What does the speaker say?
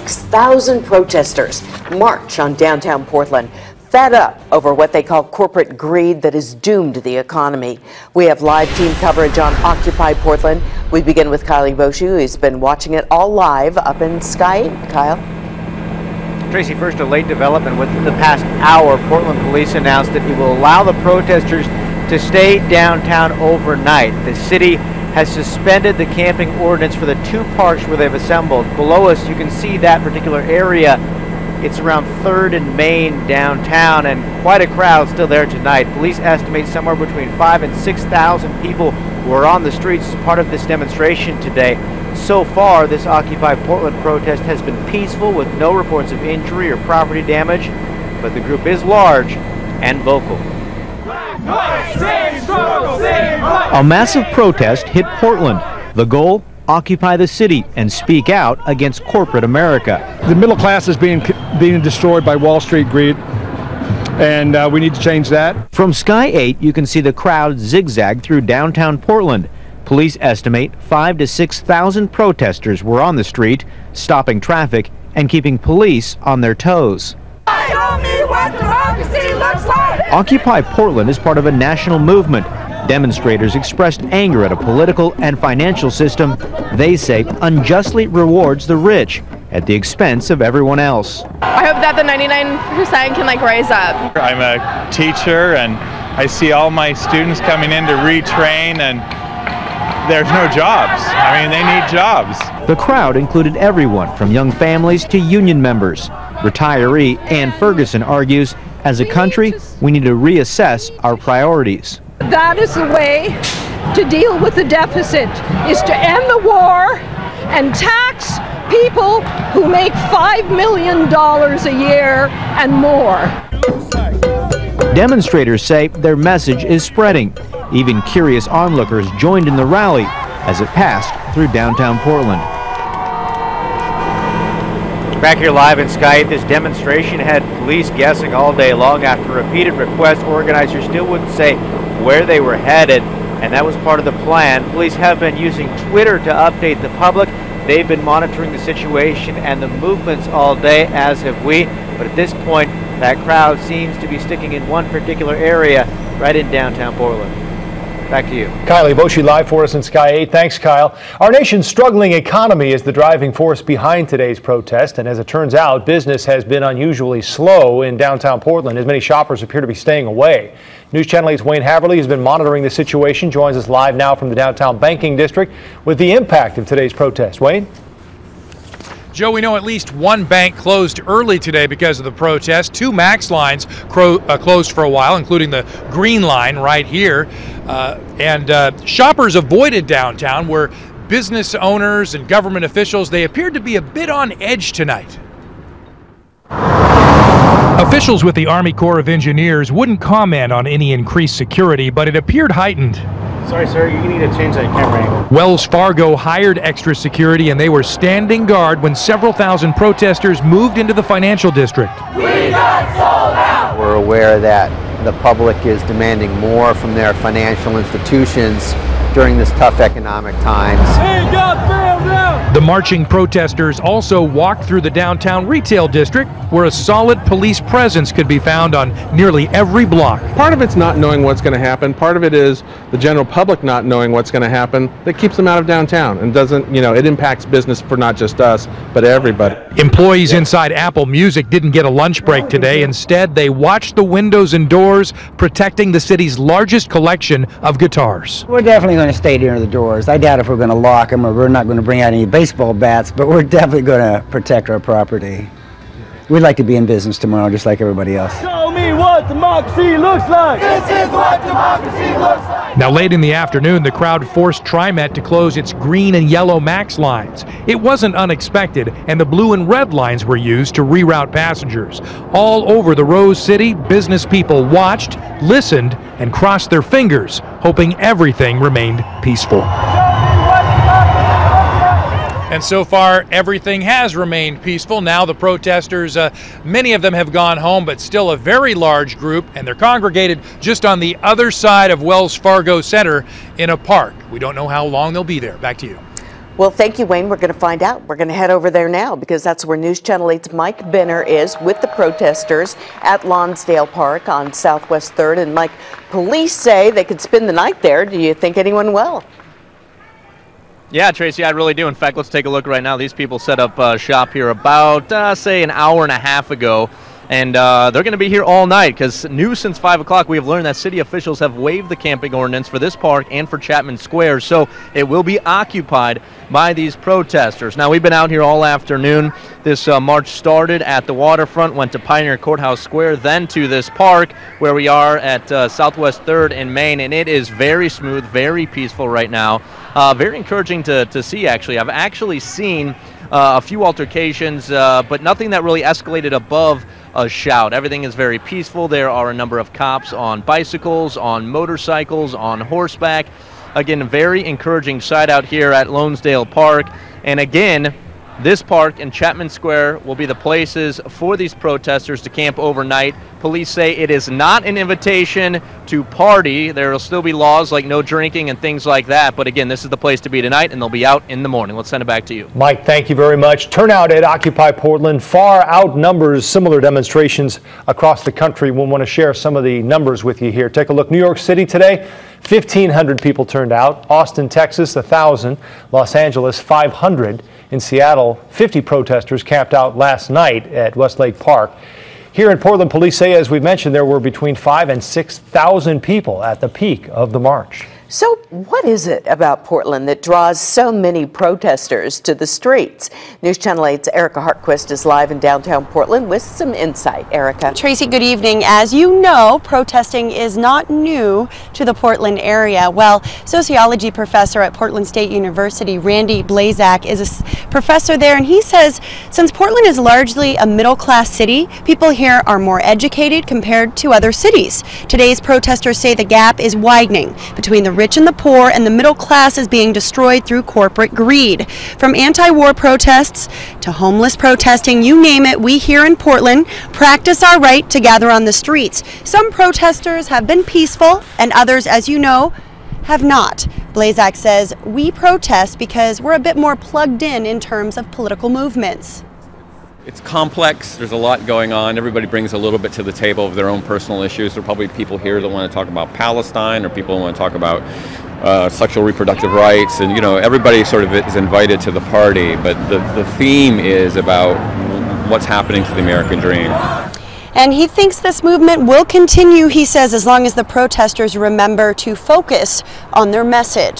6,000 protesters march on downtown Portland, fed up over what they call corporate greed that has doomed the economy. We have live team coverage on Occupy Portland. We begin with Kyle Eboshu, who's been watching it all live up in Sky 8. Kyle. Tracy, first a late development. Within the past hour, Portland police announced that it will allow the protesters to stay downtown overnight. The city has suspended the camping ordinance for the two parks where they've assembled. Below us, you can see that particular area. It's around 3rd and Main downtown, and quite a crowd still there tonight. Police estimate somewhere between 5,000 and 6,000 people were on the streets as part of this demonstration today. So far, this Occupy Portland protest has been peaceful with no reports of injury or property damage, but the group is large and vocal. A massive protest hit Portland. The goal? Occupy the city and speak out against corporate America. The middle class is being destroyed by Wall Street greed, and we need to change that. From Sky 8, you can see the crowd zigzag through downtown Portland. Police estimate 5,000 to 6,000 protesters were on the street, stopping traffic and keeping police on their toes. Show me what democracy looks like! Occupy Portland is part of a national movement. Demonstrators expressed anger at a political and financial system they say unjustly rewards the rich at the expense of everyone else. I hope that the 99% can rise up. I'm a teacher and I see all my students coming in to retrain, and there's no jobs. I mean, they need jobs. The crowd included everyone from young families to union members. Retiree Ann Ferguson argues, as a country, we need to reassess our priorities. That is the way to deal with the deficit, is to end the war and tax people who make $5 million a year and more. Demonstrators say their message is spreading. Even curious onlookers joined in the rally as it passed through downtown Portland. Back here live in Sky 8, this demonstration had police guessing all day long. After repeated requests, organizers still wouldn't say where they were headed, and that was part of the plan. Police have been using Twitter to update the public. They've been monitoring the situation and the movements all day, as have we. But at this point, that crowd seems to be sticking in one particular area right in downtown Portland. Back to you. Kyle Eboshu live for us in Sky 8. Thanks, Kyle. Our nation's struggling economy is the driving force behind today's protest. And as it turns out, business has been unusually slow in downtown Portland as many shoppers appear to be staying away. News Channel 8's Wayne Haverly has been monitoring the situation, joins us live now from the downtown banking district with the impact of today's protest. Wayne? Joe, we know at least one bank closed early today because of the protest. 2 Max lines closed for a while, including the Green Line right here. Shoppers avoided downtown, where business owners and government officials, they appeared to be a bit on edge tonight. Officials with the Army Corps of Engineers wouldn't comment on any increased security, but it appeared heightened. Sorry, sir, you need to change that camera angle. Wells Fargo hired extra security, and they were standing guard when several thousand protesters moved into the financial district. We got sold out! We're aware that the public is demanding more from their financial institutions during this tough economic times. We got bailed out! The marching protesters also walked through the downtown retail district, where a solid police presence could be found on nearly every block. Part of it's not knowing what's going to happen. Part of it is the general public not knowing what's going to happen that keeps them out of downtown and doesn't, it impacts business for not just us, but everybody. Employees inside Apple Music didn't get a lunch break today. Instead, they watched the windows and doors, protecting the city's largest collection of guitars. We're definitely going to stay near the doors. I doubt if we're going to lock them, or we're not going to bring out any baseball bats, but we're definitely going to protect our property. We'd like to be in business tomorrow just like everybody else. Show me what democracy looks like! This is what democracy looks like! Now, late in the afternoon, the crowd forced TriMet to close its green and yellow Max lines. It wasn't unexpected, and the blue and red lines were used to reroute passengers. All over the Rose City, business people watched, listened, and crossed their fingers, hoping everything remained peaceful. And so far, everything has remained peaceful. Now the protesters, many of them have gone home, but still a very large group, and they're congregated just on the other side of Wells Fargo Center in a park. We don't know how long they'll be there. Back to you. Well, thank you, Wayne. We're going to find out. We're going to head over there now because that's where News Channel 8's Mike Benner is with the protesters at Lonsdale Park on Southwest 3rd. And Mike, police say they could spend the night there. Do you think anyone will? Yeah, Tracy, I really do. In fact, let's take a look right now. These people set up shop here about, say, an hour and a half ago. And they're going to be here all night because new since 5 o'clock, we have learned that city officials have waived the camping ordinance for this park and for Chapman Square. So it will be occupied by these protesters. Now, we've been out here all afternoon. This march started at the waterfront, went to Pioneer Courthouse Square, then to this park where we are at Southwest 3rd and Main. And it is very smooth, very peaceful right now. Very encouraging to see, actually. I've actually seen a few altercations, but nothing that really escalated above a shout. Everything is very peaceful. There are a number of cops on bicycles, on motorcycles, on horseback. Again, a very encouraging sight out here at Lonsdale Park. And again, this park and Chapman Square will be the places for these protesters to camp overnight. Police say it is not an invitation to party. There will still be laws like no drinking and things like that. But again, this is the place to be tonight, and they'll be out in the morning. Let's send it back to you. Mike, thank you very much. Turnout at Occupy Portland far outnumbers similar demonstrations across the country. We'll want to share some of the numbers with you here. Take a look. New York City today, 1,500 people turned out. Austin, Texas, 1,000. Los Angeles, 500. In Seattle, 50 protesters camped out last night at Westlake Park. Here in Portland, police say, as we mentioned, there were between 5,000 and 6,000 people at the peak of the march. So what is it about Portland that draws so many protesters to the streets? News Channel 8's Erica Hartquist is live in downtown Portland with some insight. Erica. Tracy, good evening. As you know, protesting is not new to the Portland area. Well, sociology professor at Portland State University, Randy Blazak, is a professor there, and he says since Portland is largely a middle-class city, people here are more educated compared to other cities. Today's protesters say the gap is widening between the rich and the poor, and the middle class is being destroyed through corporate greed. From anti-war protests to homeless protesting, you name it, we here in Portland practice our right to gather on the streets. Some protesters have been peaceful, and others, as you know, have not. Blazak says we protest because we're a bit more plugged in terms of political movements. It's complex. There's a lot going on. Everybody brings a little bit to the table of their own personal issues. There are probably people here that want to talk about Palestine, or people want to talk about sexual reproductive rights, and everybody sort of is invited to the party. But the theme is about what's happening to the American dream. And he thinks this movement will continue, he says, as long as the protesters remember to focus on their message.